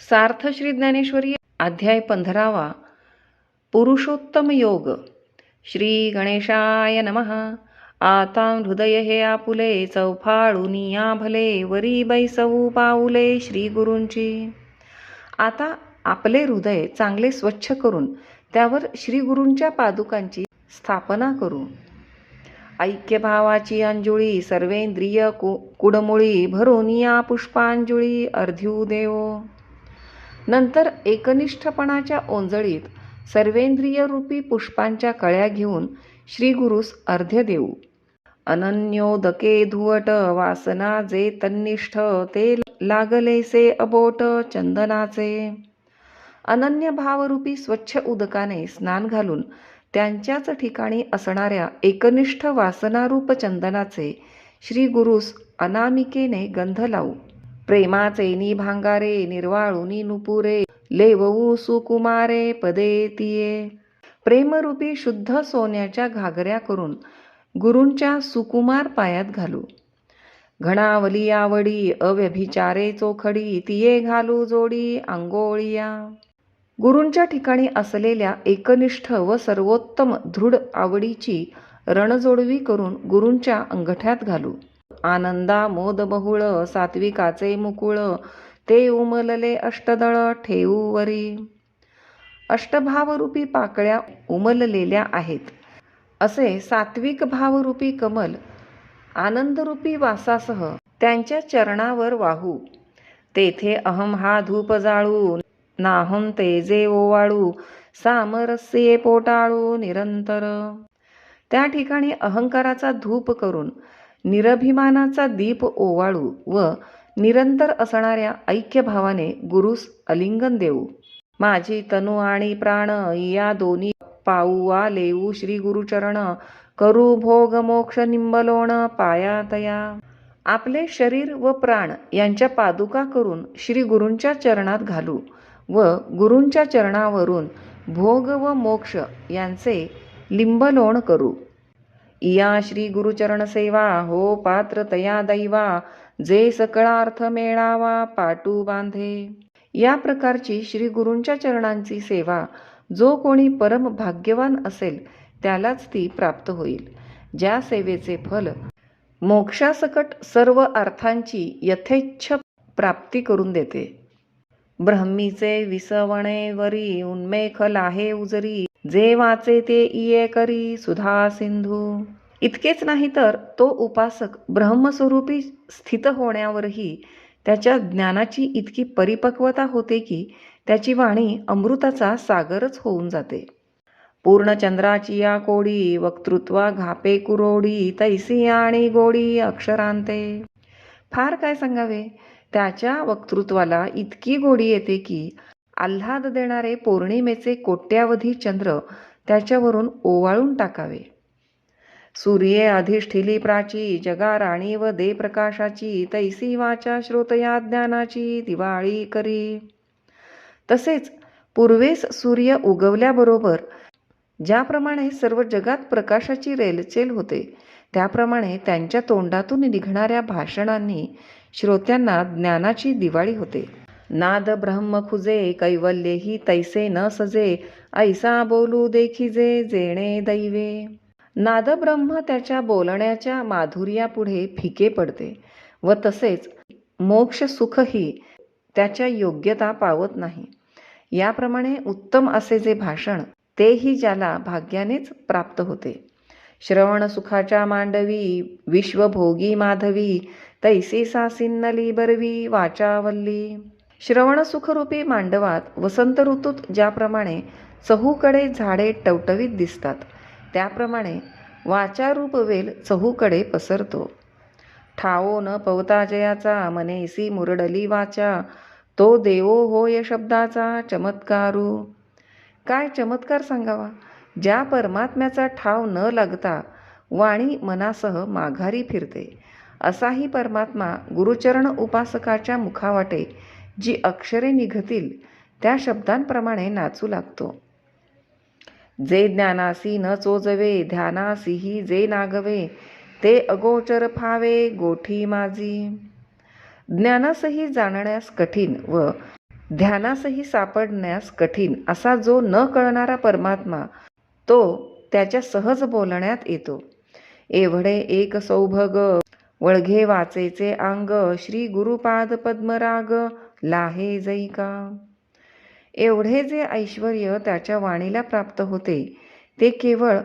सार्थ श्री ज्ञानेश्वरी अध्याय 15वा पुरुषोत्तम योग. श्री गणेशाय नमः. आता हृदय हे आपुले चौफाळूनिया भले वरी बैसवू पाऊले श्री गुरूंची. आता आपले हृदय चांगले स्वच्छ करून त्यावर श्री गुरूंच्या पादुकांची स्थापना करू. ऐक्यभावाची अंजुळी सर्वेंद्रिय कुडमुळी भरून या पुष्पांजुळी अर्ध्यू देवो. नंतर एकनिष्ठपणाच्या ओंजळीत सर्वेंद्रिय रूपी पुष्पांच्या कळ्या घेऊन श्री गुरुस अर्ध्य देऊ. अनन्योदके धुवट वासना जे तन्निष्ठ ते लागलेसे अबोट चंदनाचे. अनन्य भावरूपी स्वच्छ उदकाने स्नान घालून त्यांच्याच ठिकाणी असणाऱ्या एकनिष्ठ वासनारूप चंदनाचे श्री गुरुस अनामिकेने गंध लावू. प्रेमाचे निभांगारे निर्वाळुनी नुपुरे लेवऊ सुकुमारे पदे तिये. प्रेमरूपी शुद्ध सोन्याच्या घागऱ्या करून गुरूंच्या सुकुमार पायात घालू. घणावली आवडी अव्यभिचारे चोखडी तिये घालू जोडी अंगोळिया. गुरूंच्या ठिकाणी असलेल्या एकनिष्ठ व सर्वोत्तम दृढ आवडीची रणजोडवी करून गुरूंच्या अंगठ्यात घालू. आनंदा मोद बहुळ सात्विकाचे मुकुळ ते उमलले अष्टदळ ठेवू वरी. अष्टभावरूपी पाकळ्या उमललेल्या आहेत असे सात्विक भावरूपी कमल आनंदरूपी वासासह त्यांच्या चरणावर वाहू. तेथे अहम हा धूप जाळू नाहम तेजे ओवाळू सामरस्ये पोटाळू निरंतर. त्या ठिकाणी अहंकाराचा धूप करून निरभिमानाचा दीप ओवाळू व निरंतर असणाऱ्या ऐक्यभावाने गुरुस आलिंगन देऊ. माझी तनु आणि प्राण या दोन्ही पाऊ वा लेऊ श्री गुरुचरण करू भोग मोक्ष निंबलोण पायातया. आपले शरीर व प्राण यांच्या पादुका करून श्री गुरूंच्या चरणात घालू व गुरूंच्या चरणावरून भोग व मोक्ष यांचे लिंबलोण करू. या श्री गुरुचरण सेवा हो पात्र तया दैवा जे सकळार्थ मेळावा पाटू बांधे. या प्रकारची श्री गुरूंच्या चरणांची सेवा जो कोणी परम भाग्यवान असेल त्यालाच ती प्राप्त होईल. ज्या सेवेचे फल मोक्षासकट सर्व अर्थांची यथेच्छ प्राप्ती करून देते. ब्रह्मीचे विसवणे वरी उन्मेख लाहे उजरी जे वाचे ते इये करी सुधा सिंधू. इतकेच नाही तर तो उपासक ब्रह्मस्वरूपी स्थित होण्यावरही त्याच्या ज्ञानाची इतकी परिपक्वता होते की त्याची वाणी अमृताचा सागरच होऊन जाते. पूर्णचंद्राची या कोडी वक्तृत्वा घापे कुरोडी तैसी आणि गोडी अक्षरांते. फार काय सांगावे, त्याच्या वक्तृत्वाला इतकी गोडी येते की आल्हाद देणारे पौर्णिमेचे कोट्यावधी चंद्र त्याच्यावरून ओवाळून टाकावे. सूर्ये अधिष्ठिली प्राची जगा राणी व दे प्रकाशाची तैसी वाचा श्रोतया ज्ञानाची दिवाळी करी. तसेच पूर्वेस सूर्य उगवल्याबरोबर ज्याप्रमाणे सर्व जगात प्रकाशाची रेलचेल होते त्याप्रमाणे त्यांच्या तोंडातून निघणाऱ्या भाषणांनी श्रोत्यांना ज्ञानाची दिवाळी होते. नाद ब्रह्म खुजे कैवल्येही तैसे न सजे ऐसा बोलू देखिजे जेणे दैवे. नादब्रह्म त्याच्या बोलण्याच्या माधुर्यापुढे फिके पडते व तसेच मोक्ष सुखही त्याच्या योग्यता पावत नाही. याप्रमाणे उत्तम असे जे भाषण तेही ज्याला भाग्यानेच प्राप्त होते. श्रवण सुखाच्या मांडवी विश्वभोगी माधवी तैसी सासिन्नली बरवी वाचावल्ली. श्रवण सुखरूपी मांडवात वसंत ऋतूत ज्याप्रमाणे चहूकडे झाडे टवटवीत दिसतात त्याप्रमाणे वाचारूप वेल चहूकडे पसरतो. ठावो न पवता जयाचा मनेसी मुरडली वाचा तो देवो होय शब्दाचा चमत्कारू. काय चमत्कार सांगावा, ज्या परमात्म्याचा ठाव न लागता वाणी मनासह माघारी फिरते असाही परमात्मा गुरुचरण उपासकाच्या मुखावाटे जी अक्षरे निघतील त्या शब्दांप्रमाणे नाचू लागतो. जे ज्ञानासी न चोजवे ध्यानासीही जे नागवे ते अगोचर फावे गोठी माझी. ज्ञानासही जाणण्यास कठीण व ध्यानासही सापडण्यास कठीण असा जो न कळणारा परमात्मा तो त्याच्या सहज बोलण्यात येतो. एवढे एक सौभग वळघे वाचेचे अंग, श्री गुरुपाद पद्मराग लाहे जैका. एवढे जे ऐश्वर्य त्याच्या वाणीला प्राप्त होते ते केवळ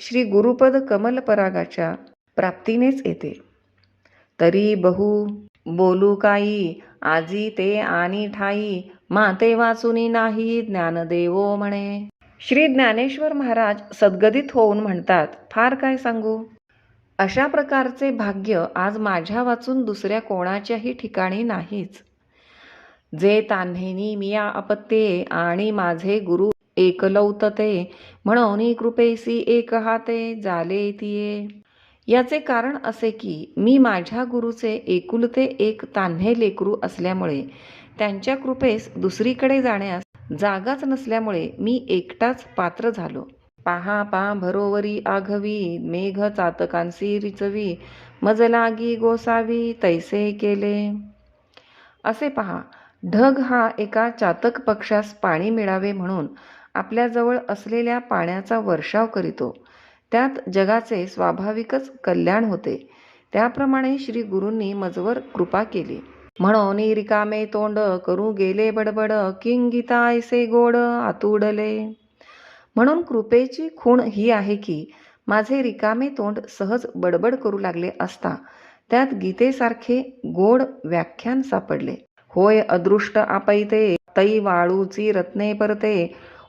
श्री गुरुपद कमलपरागाच्या प्राप्तीनेच येते. तरी बहु बोलू काही, आजी ते आणि ठाई, माते वाचुनी नाही ज्ञानदेवो म्हणे. श्री ज्ञानेश्वर महाराज सद्गदित होऊन म्हणतात, फार काय सांगू. अशा प्रकारचे भाग्य आज माझ्या वाचून दुसऱ्या कोणाच्याही ठिकाणी नाहीच. जे तान्हेनी मिया अपत्ये आणि माझे गुरु एकलौतते, म्हणून कृपेसी एक हाते जाले तिये. याचे कारण असे की मी माझ्या गुरुचे एकुलते एक तान्हे लेकरू असल्यामुळे त्यांच्या कृपेस दुसरीकडे जाण्यास जागाच नसल्यामुळे मी एकटाच पात्र झालो. पाहा पा भरोवरी आघवी, मेघ चातकांसी रिचवी, मज लागी गोसावी तैसे केले. असे पहा, ढग हा एका चातक पक्षास पाणी मिळावे म्हणून आपल्याजवळ असलेल्या पाण्याचा वर्षाव करीतो. त्यात जगाचे स्वाभाविकच कल्याण होते. त्याप्रमाणे श्री गुरूंनी मजवर कृपा केली. म्हणून रिकामे तोंड करू गेले बडबड, किंग गीता ऐसे गोड आतुडले. म्हणून कृपेची खूण ही आहे की माझे रिकामे तोंड सहज बडबड करू लागले असता त्यात गीतेसारखे गोड व्याख्यान सापडले. होय अदृष्ट आपैते, तै वाळूची रत्ने परते,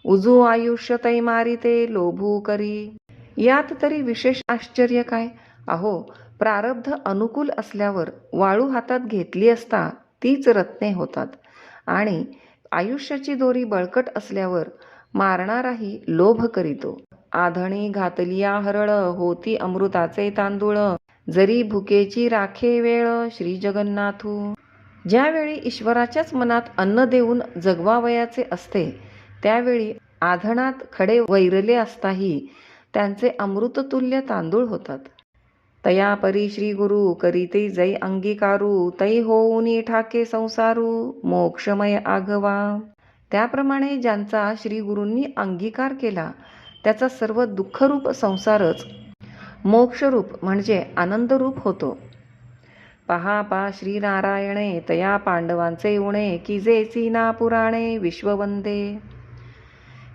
उजू आयुष्य तै मारिते लोभू करी. यात तरी विशेष आश्चर्य काय. अहो, प्रारब्ध अनुकूल असल्यावर वाळू हातात घेतली असता तीच रत्ने होतात आणि आयुष्याची दोरी बळकट असल्यावर मारणाराही लोभ करीतो. आधणी घातलिया हरळ, होती अमृताचे तांदूळ, जरी भुकेची राखे वेळ श्री जगन्नाथू. ज्यावेळी ईश्वराच्याच मनात अन्न देऊन जगवावयाचे असते त्यावेळी आधणात खडे वैरले असताही त्यांचे अमृततुल्य तांदूळ होतात. तया परी श्री गुरु करीते जै अंगीकारू, तै होऊनी ठाके संसारू मोक्षमय आघवा. त्याप्रमाणे ज्यांचा श्री गुरूंनी अंगीकार केला त्याचा सर्व दुःखरूप संसारच मोक्षरूप म्हणजे आनंदरूप होतो. पहा पा श्रीनारायणे, तया पांडवांचे उणे, की जे चीना पुराणे विश्ववंदे.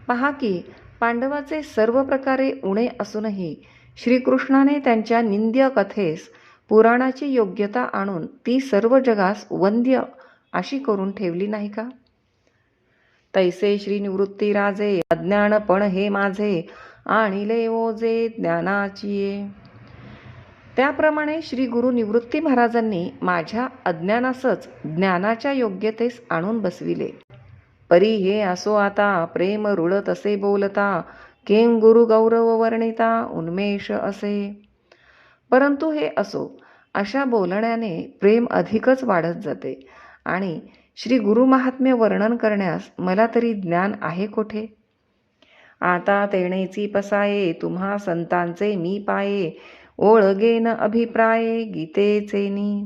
पहा की पांडवाचे सर्व प्रकारे उणे असूनही श्रीकृष्णाने त्यांच्या निंद्य कथेस पुराणाची योग्यता आणून ती सर्व जगास वंद्य अशी करून ठेवली नाही का. तैसे श्री निवृत्ती राजे, अज्ञानपण हे माझे, आणिले ओजे ज्ञानाचिये. त्याप्रमाणे श्री गुरु निवृत्ती महाराजांनी माझ्या अज्ञानासच ज्ञानाच्या योग्यतेस आणून बसविले. परी हे असो आता, प्रेम रुळ तसे बोलता, किं गुरु गौरव वर्णिता उन्मेष असे. परंतु हे असो, अशा बोलण्याने प्रेम अधिकच वाढत जाते आणि श्री गुरु महात्म्य वर्णन करण्यास मला तरी ज्ञान आहे कोठे. आता तेणेची पसाये, तुम्हा संतांचे मी पाये, ओळगेन अभिप्राये गीतेचेनी.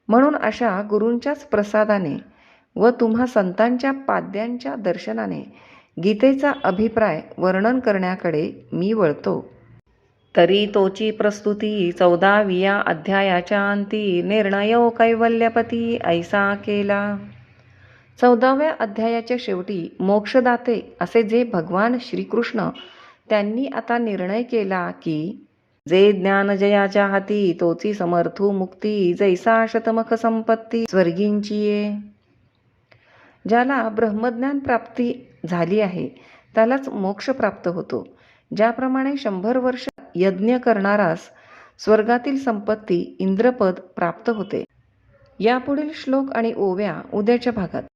म्हणून अशा गुरूंच्याच प्रसादाने व तुम्हा संतांच्या पाद्यांच्या दर्शनाने गीतेचा अभिप्राय वर्णन करण्याकडे मी वळतो. तरी तोची प्रस्तुती 14व्या अध्यायाच्या अंती, निर्णयो कैवल्यपती ऐसा केला. 14व्या अध्यायाच्या शेवटी मोक्षदाते असे जे भगवान श्रीकृष्ण त्यांनी आता निर्णय केला की जे ज्ञान जयाच्या हाती, तोची समर्थू मुक्ती, जैसा शतमख संपत्ती स्वर्गींचीये. ज्याला ब्रह्मज्ञान प्राप्ती झाली आहे त्यालाच मोक्ष प्राप्त होतो. ज्याप्रमाणे 100 वर्ष यज्ञ करणारास स्वर्गातील संपत्ती इंद्रपद प्राप्त होते. यापुढील श्लोक आणि ओव्या उद्याच्या भागात